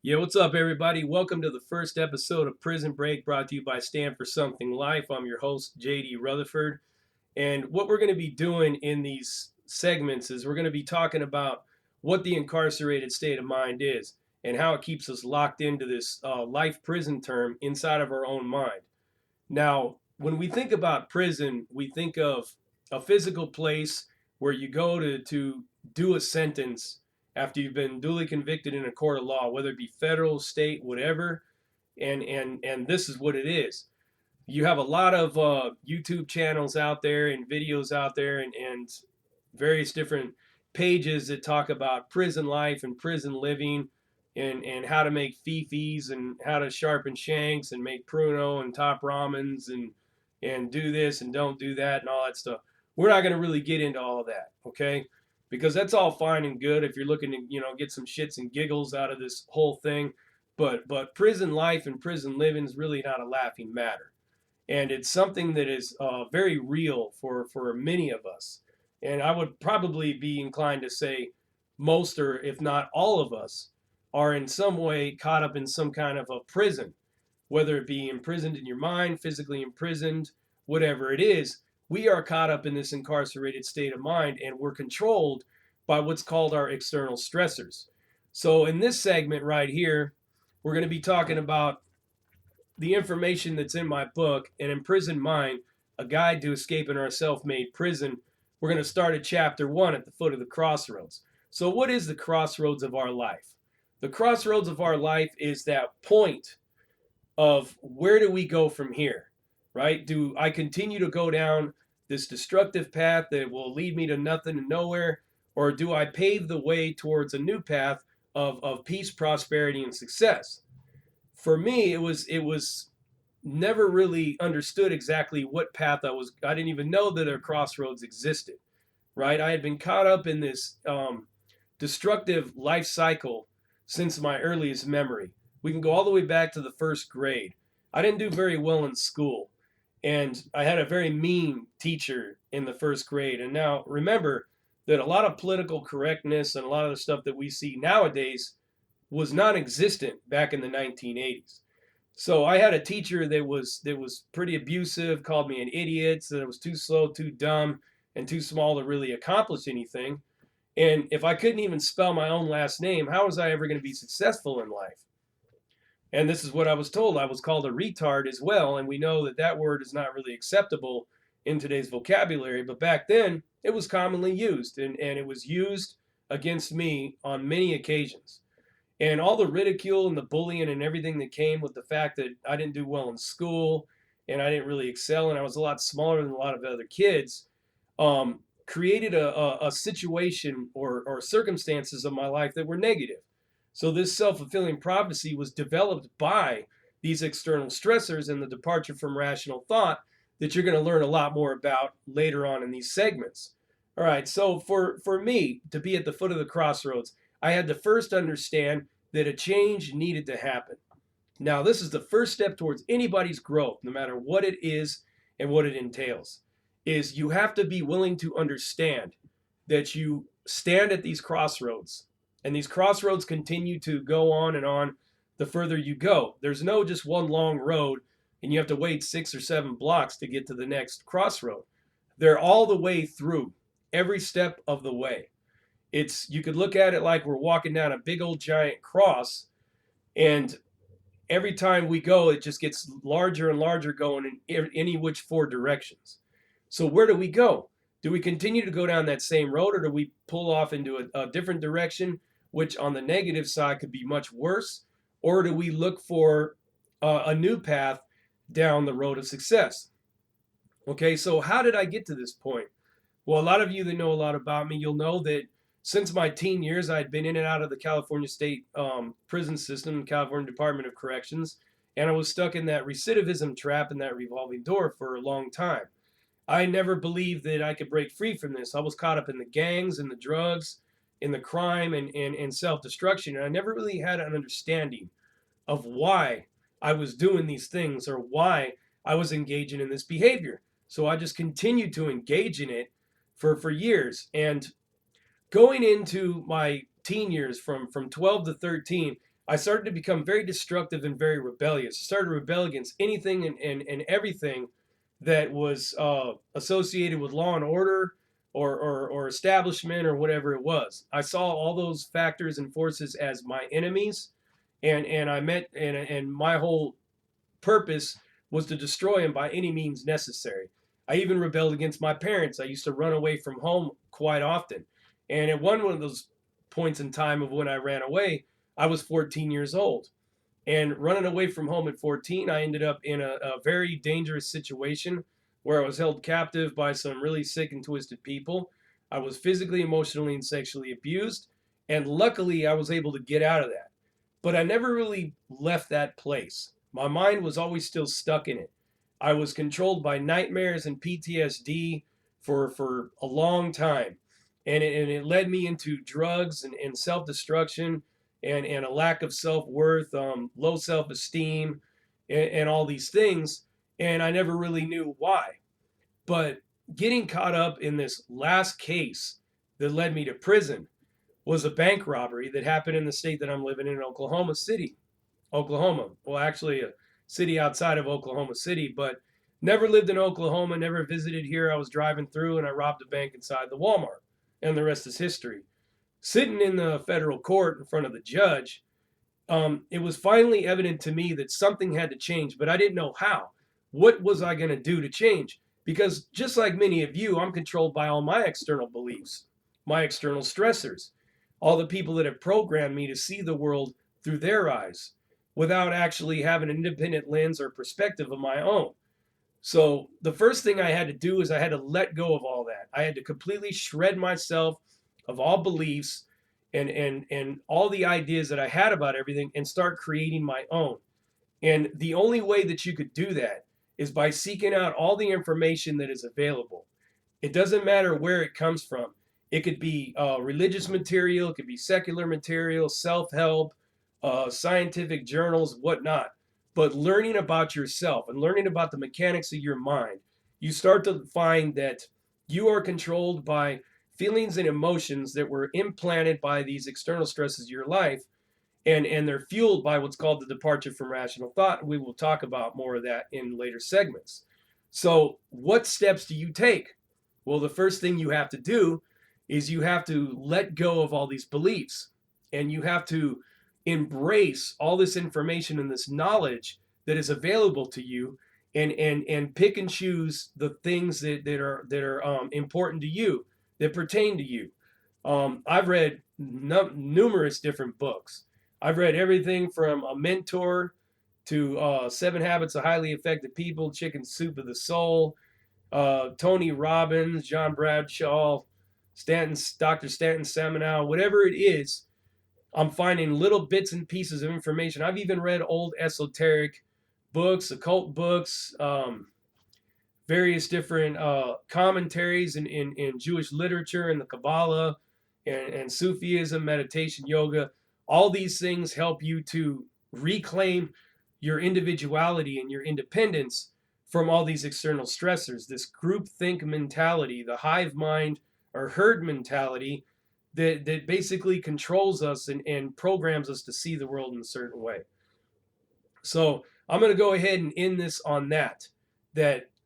Yeah, what's up, everybody? Welcome to the first episode of Prison Break, brought to you by Stand for Something Life. I'm your host, JD Rutherford. And what we're going to be doing in these segments is we're going to be talking about what the incarcerated state of mind is and how it keeps us locked into this life prison term inside of our own mind. Now, when we think about prison, we think of a physical place where you go to do a sentence after you've been duly convicted in a court of law, whether it be federal, state, whatever. And this is what it is. You have a lot of YouTube channels out there and videos out there and various different pages that talk about prison life and prison living and how to make fifis and how to sharpen shanks and make pruno and top ramens and do this and don't do that and all that stuff. We're not going to really get into all of that, okay? Because that's all fine and good if you're looking to, get some shits and giggles out of this whole thing. But prison life and prison living is really not a laughing matter, and it's something that is very real for many of us. And I would probably be inclined to say most, or if not all of us, are in some way caught up in some kind of a prison, whether it be imprisoned in your mind, physically imprisoned, whatever it is. We are caught up in this incarcerated state of mind, and we're controlled by what's called our external stressors. So in this segment right here, we're going to be talking about the information that's in my book, An Imprisoned Mind, A Guide to Escaping Our Self-Made Prison. We're going to start at chapter 1 at the foot of the crossroads. So what is the crossroads of our life? The crossroads of our life is that point of where do we go from here, right? Do I continue to go down this destructive path that will lead me to nothing and nowhere, or do I pave the way towards a new path of peace, prosperity, and success? For me, it was never really understood exactly what path I didn't even know that a crossroads existed, right? I had been caught up in this destructive life cycle since my earliest memory. We can go all the way back to the first grade. I didn't do very well in school, and I had a very mean teacher in the first grade. And now remember that a lot of political correctness and a lot of the stuff that we see nowadays was non-existent back in the 1980s. So I had a teacher that was pretty abusive, called me an idiot, said I was too slow, too dumb, and too small to really accomplish anything. And if I couldn't even spell my own last name, how was I ever going to be successful in life? And this is what I was told. I was called a retard as well, and we know that that word is not really acceptable in today's vocabulary, but back then it was commonly used, and it was used against me on many occasions. And all the ridicule and the bullying and everything that came with the fact that I didn't do well in school and I didn't really excel and I was a lot smaller than a lot of other kids, created a situation or circumstances of my life that were negative. So this self-fulfilling prophecy was developed by these external stressors and the departure from rational thought that you're going to learn a lot more about later on in these segments. All right, so for me to be at the foot of the crossroads, I had to first understand that a change needed to happen. Now, this is the first step towards anybody's growth, no matter what it is and what it entails, is you have to be willing to understand that you stand at these crossroads, and these crossroads continue to go on and on the further you go. There's no just one long road, and you have to wait 6 or 7 blocks to get to the next crossroad. They're all the way through, every step of the way. You could look at it like we're walking down a big old giant cross, and every time we go it just gets larger and larger, going in any which 4 directions. So where do we go? Do we continue to go down that same road, or do we pull off into a different direction, which on the negative side could be much worse? Or do we look for a new path down the road of success? Okay, so how did I get to this point? Well, a lot of you that know a lot about me, you'll know that since my teen years, I had been in and out of the California State prison system, California Department of Corrections, and I was stuck in that recidivism trap and that revolving door for a long time. I never believed that I could break free from this. I was caught up in the gangs and the drugs, in the crime and self-destruction, and I never really had an understanding of why I was doing these things or why I was engaging in this behavior. So I just continued to engage in it for years. And going into my teen years from 12 to 13, I started to become very destructive and very rebellious. I started to rebel against anything and everything that was associated with law and order or establishment or whatever it was. I saw all those factors and forces as my enemies, and I met and my whole purpose was to destroy him by any means necessary. I even rebelled against my parents. I used to run away from home quite often. And at one of those points in time of when I ran away, I was 14 years old. And running away from home at 14, I ended up in a very dangerous situation where I was held captive by some really sick and twisted people. I was physically, emotionally, and sexually abused. And luckily, I was able to get out of that. But I never really left that place. My mind was always still stuck in it. I was controlled by nightmares and PTSD for a long time. And it led me into drugs and self destruction and a lack of self worth, low self esteem, and all these things. And I never really knew why. But getting caught up in this last case that led me to prison was a bank robbery that happened in the state that I'm living in, Oklahoma City, Oklahoma. Well, actually, a city outside of Oklahoma City, but never lived in Oklahoma, never visited here. I was driving through and I robbed a bank inside the Walmart, and the rest is history. Sitting in the federal court in front of the judge, it was finally evident to me that something had to change, but I didn't know how. What was I going to do to change? Because just like many of you, I'm controlled by all my external beliefs, my external stressors, all the people that have programmed me to see the world through their eyes without actually having an independent lens or perspective of my own. So the first thing I had to do is I had to let go of all that. I had to completely shred myself of all beliefs and all the ideas that I had about everything and start creating my own. And the only way that you could do that is by seeking out all the information that is available. It doesn't matter where it comes from. It could be religious material, it could be secular material, self-help, scientific journals, whatnot. But learning about yourself and learning about the mechanics of your mind, you start to find that you are controlled by feelings and emotions that were implanted by these external stresses of your life, and they're fueled by what's called the departure from rational thought. We will talk about more of that in later segments. So what steps do you take? Well, the first thing you have to do is you have to let go of all these beliefs, and you have to embrace all this information and this knowledge that is available to you, and pick and choose the things that are important to you, that pertain to you. I've read numerous different books. I've read everything from A Mentor to Seven Habits of Highly Effective People, Chicken Soup of the Soul, Tony Robbins, John Bradshaw, Dr. Stanton Seminow, whatever it is. I'm finding little bits and pieces of information. I've even read old esoteric books, occult books, various different commentaries in Jewish literature and the Kabbalah and Sufism, meditation, yoga. All these things help you to reclaim your individuality and your independence from all these external stressors. This groupthink mentality, the hive mind or herd mentality that basically controls us and programs us to see the world in a certain way. So I'm going to go ahead and end this on that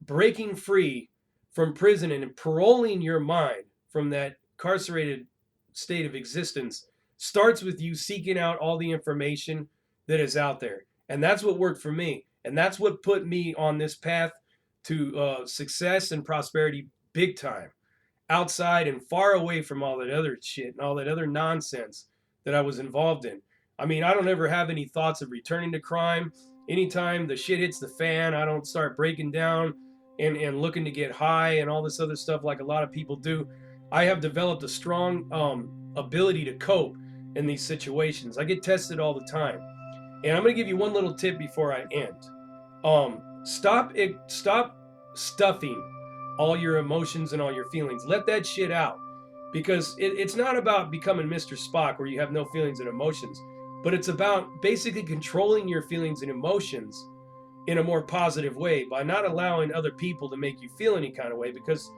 breaking free from prison and paroling your mind from that incarcerated state of existence starts with you seeking out all the information that is out there. And that's what worked for me. And that's what put me on this path to success and prosperity big time, outside and far away from all that other shit and all that other nonsense that I was involved in. I mean, I don't ever have any thoughts of returning to crime. Anytime the shit hits the fan, I don't start breaking down and looking to get high and all this other stuff like a lot of people do. I have developed a strong ability to cope in these situations. I get tested all the time. And I'm going to give you one little tip before I end. Stop stuffing all your emotions and all your feelings. Let that shit out. Because it's not about becoming Mr. Spock where you have no feelings and emotions, but it's about basically controlling your feelings and emotions in a more positive way by not allowing other people to make you feel any kind of way, because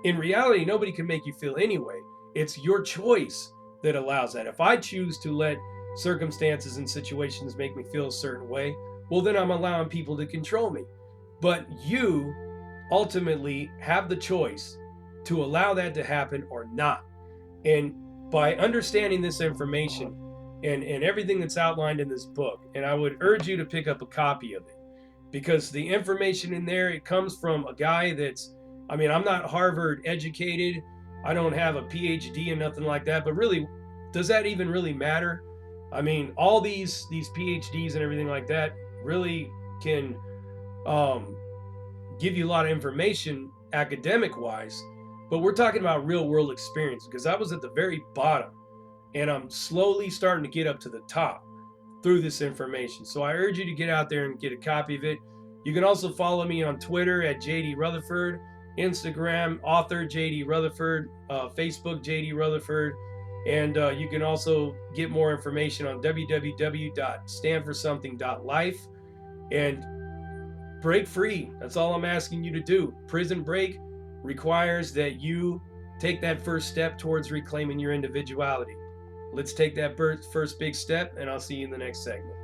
in reality, nobody can make you feel any way. It's your choice that allows that. If I choose to let circumstances and situations make me feel a certain way, well, then I'm allowing people to control me. But you ultimately have the choice to allow that to happen or not. And by understanding this information and everything that's outlined in this book, and I would urge you to pick up a copy of it, because the information in there, it comes from a guy that's, I mean, I'm not Harvard educated. I don't have a PhD and nothing like that, but really, does that even really matter? I mean, all these PhDs and everything like that really can um, give you a lot of information academic wise, but we're talking about real world experience, because I was at the very bottom and I'm slowly starting to get up to the top through this information. So I urge you to get out there and get a copy of it. You can also follow me on Twitter at JD Rutherford, Instagram author JD Rutherford, Facebook JD Rutherford, and you can also get more information on www.standforsomething.life and break free. That's all I'm asking you to do. Prison Break requires that you take that first step towards reclaiming your individuality. Let's take that first big step, and I'll see you in the next segment.